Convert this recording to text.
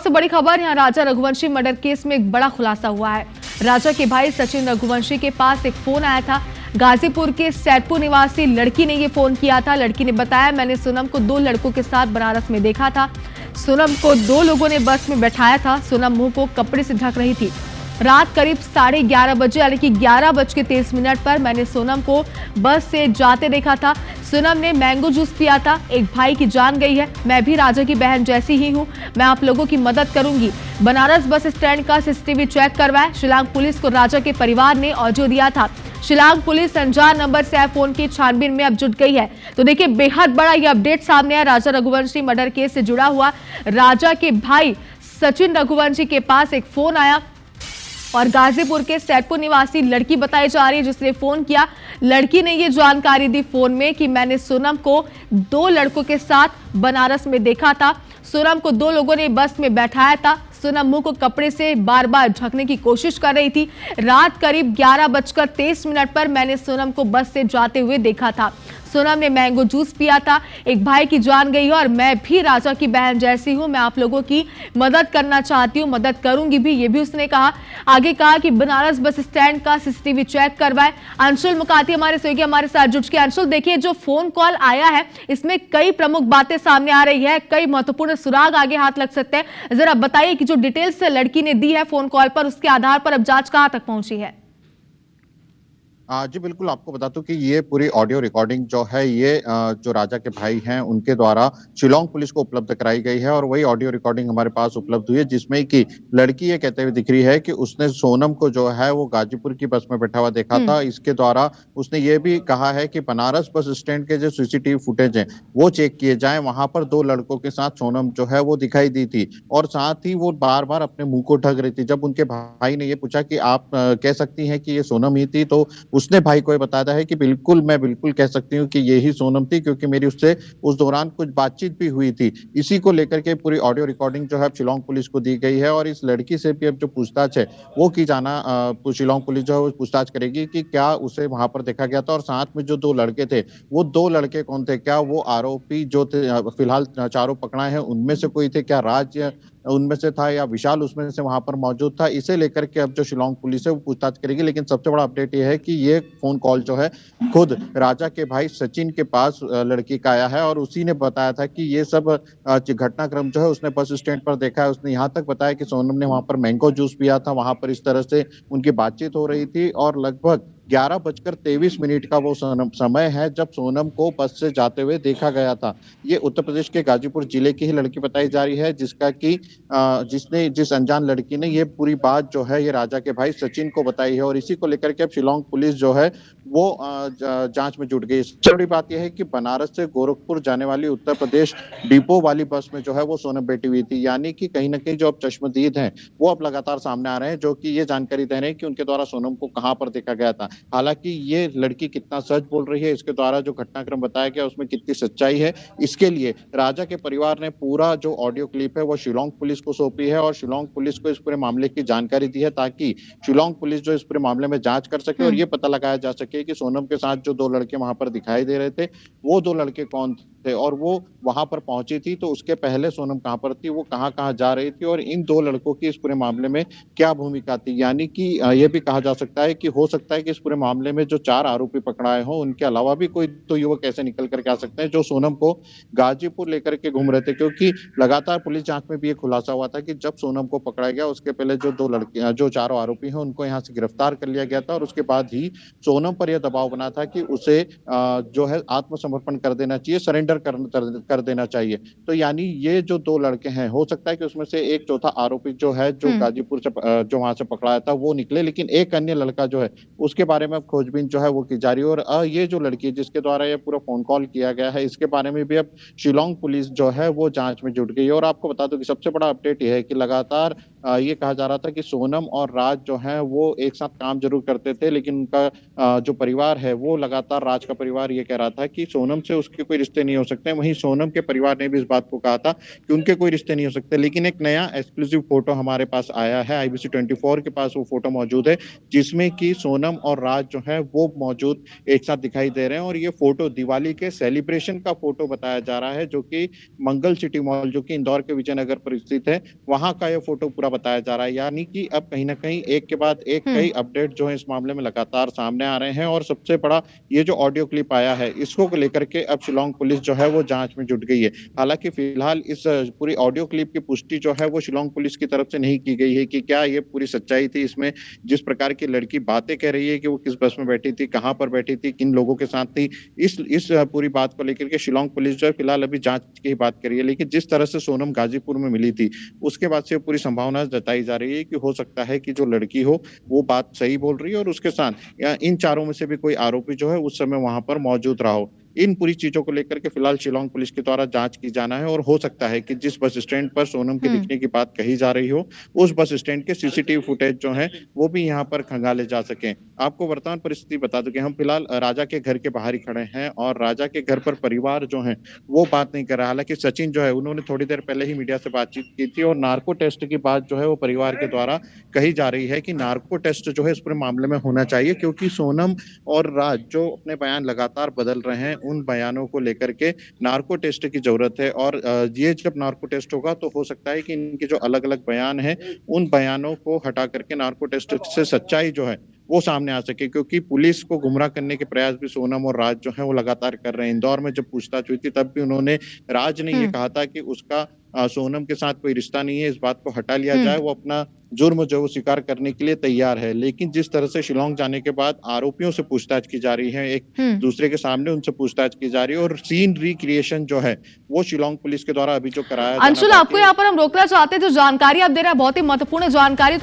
से बड़ी खबर, यहाँ राजा रघुवंशी मर्डर केस में एक बड़ा खुलासा हुआ है। राजा के भाई सचिन रघुवंशी के पास एक फोन आया था। गाजीपुर के सैदपुर निवासी लड़की ने ये फोन किया था। लड़की ने बताया, मैंने सोनम को 2 लड़कों के साथ बनारस में देखा था। सोनम को 2 लोगों ने बस में बैठाया था। सोनम मुंह को कपड़े से ढक रही थी। रात करीब 11:30 बजे यानी कि 11:23 पर मैंने सोनम को बस से जाते देखा था। सोनम ने मैंगो जूस पिया था। एक भाई की जान गई है। मैं भी राजा की बहन जैसी ही हूँ। मैं आप लोगों की मदद करूंगी। बनारस बस स्टैंड का सीसीटीवी चेक करवाए। शिलांग पुलिस को राजा के परिवार ने ऑडियो दिया था। शिलांग पुलिस अनजान नंबर से फोन की छानबीन में अब जुट गई है। तो देखिए, बेहद बड़ा यह अपडेट सामने आया। राजा रघुवंशी मर्डर केस से जुड़ा हुआ राजा के भाई सचिन रघुवंशी के पास एक फोन आया और गाजीपुर के सैदपुर निवासी लड़की बताई जा रही है जिसने फोन किया। लड़की ने ये जानकारी दी फोन में कि मैंने सोनम को 2 लड़कों के साथ बनारस में देखा था। सोनम को 2 लोगों ने बस में बैठाया था। सोनम मुंह को कपड़े से बार बार ढकने की कोशिश कर रही थी। रात करीब 11:23 पर मैंने सोनम को बस से जाते हुए देखा था। सोनम ने मैंगो जूस पिया था। एक भाई की जान गई है और मैं भी राजा की बहन जैसी हूं। मैं आप लोगों की मदद करना चाहती हूं, मदद करूंगी भी, ये भी उसने कहा। आगे कहा कि बनारस बस स्टैंड का सीसीटीवी चेक करवाए। अंशुल मुकाती हमारे सहयोगी हमारे साथ जुट के। अंशुल, देखिए, जो फोन कॉल आया है इसमें कई प्रमुख बातें सामने आ रही है, कई महत्वपूर्ण सुराग आगे हाथ लग सकते हैं। जरा बताइए कि जो डिटेल्स लड़की ने दी है फोन कॉल पर, उसके आधार पर अब जांच कहां तक पहुंची है? जी बिल्कुल, आपको बता दूं कि ये पूरी ऑडियो रिकॉर्डिंग जो है ये जो राजा के भाई हैं उनके द्वारा शिलांग पुलिस को उपलब्ध कराई गई है और वही ऑडियो रिकॉर्डिंग हमारे पास उपलब्ध हुई है जिसमें कि लड़की ये कहते हुए दिख रही है कि उसने सोनम को जो है वो गाजीपुर की बस में बैठा हुआ देखा था। इसके द्वारा उसने ये भी कहा है कि बनारस बस स्टैंड के जो सीसीटीवी फुटेज हैं वो चेक किए जाएं। वहां पर 2 लड़कों के साथ सोनम जो है वो दिखाई दी थी और साथ ही वो बार बार अपने मुंह को ढक रही थी। जब उनके भाई ने ये पूछा कि आप कह सकती हैं कि ये सोनम ही थी, तो उसने भाई को ये बताया है कि मैं बिल्कुल कह सकती हूँ कि यही सोनम थी, क्योंकि मेरी उससे उस दौरान कुछ बातचीत भी हुई थी। इसी को लेकर के पूरी ऑडियो रिकॉर्डिंग जो है शिलांग पुलिस को दी गई है और इस लड़की से भी अब जो पूछताछ है वो की जाना शिलांग पुलिस जो है वो पूछताछ करेगी कि क्या उसे वहां पर देखा गया था और साथ में जो 2 लड़के थे वो 2 लड़के कौन थे। क्या वो आरोपी जो थे फिलहाल चारों पकड़ाए हैं उनमें से कोई थे, क्या राज उनमें से था या विशाल उसमें से वहां पर मौजूद था। इसे लेकर के अब जो शिलांग पुलिस है वो पूछताछ करेगी। लेकिन सबसे बड़ा अपडेट ये है कि ये फोन कॉल जो है खुद राजा के भाई सचिन के पास लड़की का आया है और उसी ने बताया था कि ये सब घटनाक्रम जो है उसने बस स्टैंड पर देखा है। उसने यहाँ तक बताया कि सोनम ने वहां पर मैंगो जूस पिया था, वहां पर इस तरह से उनकी बातचीत हो रही थी और लगभग 11:23 का वो समय है जब सोनम को बस से जाते हुए देखा गया था। ये उत्तर प्रदेश के गाजीपुर जिले की ही लड़की बताई जा रही है जिसका कि जिस अनजान लड़की ने ये पूरी बात जो है ये राजा के भाई सचिन को बताई है और इसी को लेकर के अब शिलांग पुलिस जो है वो जांच में जुट गई। सबसे बड़ी बात यह है कि बनारस से गोरखपुर जाने वाली उत्तर प्रदेश डिपो वाली बस में जो है वो सोनम बैठी हुई थी। यानी कि कहीं ना कहीं जो अब चश्मदीद हैं वो अब लगातार सामने आ रहे हैं जो कि ये जानकारी दे रहे हैं कि उनके द्वारा सोनम को कहां पर देखा गया था। हालांकि ये लड़की कितना सच बोल रही है, इसके द्वारा जो घटनाक्रम बताया गया उसमें कितनी सच्चाई है, इसके लिए राजा के परिवार ने पूरा जो ऑडियो क्लिप है वो शिलांग पुलिस को सौंपी है और शिलांग पुलिस को इस पूरे मामले की जानकारी दी है ताकि शिलांग पुलिस जो इस पूरे मामले में जांच कर सके और ये पता लगाया जा सके कि सोनम के साथ जो 2 लड़के वहां पर दिखाई दे रहे थे वो 2 लड़के कौन थे और वो वहां पर पहुंची थी तो उसके पहले सोनम कहां पर थी, वो कहां कहां जा रही थी और इन 2 लड़कों की इस पूरे मामले में क्या भूमिका थी। यानी कि यह भी कहा जा सकता है कि हो सकता है कि इस पूरे मामले में जो 4 आरोपी पकड़ाए हों उनके अलावा भी कोई तो युवक ऐसे निकल करके आ सकते हैं जो सोनम को गाजीपुर लेकर के घूम रहे थे, क्योंकि लगातार पुलिस जांच में भी ये खुलासा हुआ था कि जब सोनम को पकड़ा गया उसके पहले जो 2 लड़के जो 4 आरोपी हैं उनको यहाँ से गिरफ्तार कर लिया गया था और उसके बाद ही सोनम पर यह दबाव बना था कि उसे जो है आत्मसमर्पण कर देना चाहिए, सरेंडर कर देना चाहिए। तो यानी ये जो 2 लड़के हैं हो सकता है कि उसमें से एक चौथा आरोपी जो है जो गाजीपुर से जो वहां से पकड़ाया था वो निकले, लेकिन एक अन्य लड़का जो है उसके बारे में खोजबीन जो है वो की जा रही है। और ये जो लड़की जिसके द्वारा ये पूरा फोन कॉल किया गया है इसके बारे में भी अब शिलांग पुलिस जो है वो जांच में जुट गई है। और आपको बता दूं कि सबसे बड़ा अपडेट यह है कि लगातार ये कहा जा रहा था कि सोनम और राज जो है वो एक साथ काम जरूर करते थे, लेकिन उनका जो परिवार है वो लगातार, राज का परिवार ये कह रहा था कि सोनम से उसके कोई रिश्ते नहीं हो सकते। वहीं सोनम के परिवार ने भी इस बात को कहा था कि उनके कोई रिश्ते नहीं हो सकते। लेकिन एक नया एक्सक्लूसिव फोटो हमारे पास आया है, IBC 24 के पास वो फोटो मौजूद है, जिसमें कि सोनम और राज जो है वो मौजूद एक साथ दिखाई दे रहे हैं। और ये फोटो दिवाली के सेलिब्रेशन का फोटो बताया जा रहा है, जो कि मंगल सिटी मॉल, जो कि इंदौर के विजयनगर पर स्थित है, वहां का ये फोटो पूरा बताया जा रहा है। यानी कि अब कहीं ना कहीं एक के बाद एक कई अपडेट जो है इस मामले में लगातार सामने आ रहे हैं। और सबसे बड़ा ये जो ऑडियो क्लिप आया है, इसको लेकर के अब शिलांग पुलिस जो है वो जांच में जुट गई है। हालांकि फिलहाल इस पूरी ऑडियो क्लिप की पुष्टि जो है वो शिलांग पुलिस की तरफ से नहीं की गई है कि क्या ये पूरी सच्चाई थी। इसमें जिस प्रकार की लड़की बातें कह रही है कि वो किस बस में बैठी थी, कहां पर बैठी थी, किन लोगों के साथ थी, इस पूरी बात को लेकर के शिलांग पुलिस जो है फिलहाल अभी जांच की बात कर रही है। लेकिन जिस तरह से सोनम गाजीपुर में मिली थी, उसके बाद से पूरी संभावना जताई जा रही है कि हो सकता है कि जो लड़की हो वो बात सही बोल रही है और उसके साथ या इन चारों में से भी कोई आरोपी जो है उस समय वहां पर मौजूद रहा हो। इन पूरी चीजों को लेकर के फिलहाल शिलांग पुलिस के द्वारा जांच की जाना है। और हो सकता है कि जिस बस स्टैंड पर सोनम के दिखने की बात कही जा रही हो, उस बस स्टैंड के CCTV फुटेज जो है वो भी यहाँ पर खंगाले जा सके। आपको वर्तमान परिस्थिति बता दूं कि हम फिलहाल राजा के घर के बाहर ही खड़े हैं और राजा के घर पर परिवार जो है वो बात नहीं कर रहा। हालांकि सचिन जो है उन्होंने थोड़ी देर पहले ही मीडिया से बातचीत की थी और नार्को टेस्ट की बात जो है वो परिवार के द्वारा कही जा रही है कि नार्को टेस्ट जो है इस पूरे मामले में होना चाहिए, क्योंकि सोनम और राज जो अपने बयान लगातार बदल रहे हैं, उन बयानों को लेकर के नार्को टेस्ट की जरूरत है। और ये जब नार्को टेस्ट होगा तो हो सकता है कि इनके जो अलग अलग बयान हैं, उन बयानों को हटा करके नार्को टेस्ट से सच्चाई जो है वो सामने आ सके। क्योंकि पुलिस को गुमराह करने के प्रयास भी सोनम और राज जो है वो लगातार कर रहे हैं। इंदौर में जब पूछताछ हुई थी तब भी उन्होंने, राज ने ये कहा था कि उसका सोनम के साथ कोई रिश्ता नहीं है, इस बात को हटा लिया जाए, वो अपना जुर्म जो वो स्वीकार करने के लिए तैयार है। लेकिन जिस तरह से शिलांग जाने के बाद आरोपियों से पूछताछ की जा रही है, एक दूसरे के सामने उनसे पूछताछ की जा रही है और सीन रिक्रिएशन जो है वो शिलांग पुलिस के द्वारा अभी जो कराया अंशुल, आपको यहाँ पर हम रोकना चाहते हैं। जो जानकारी आप दे रहे हैं बहुत ही महत्वपूर्ण जानकारी। तो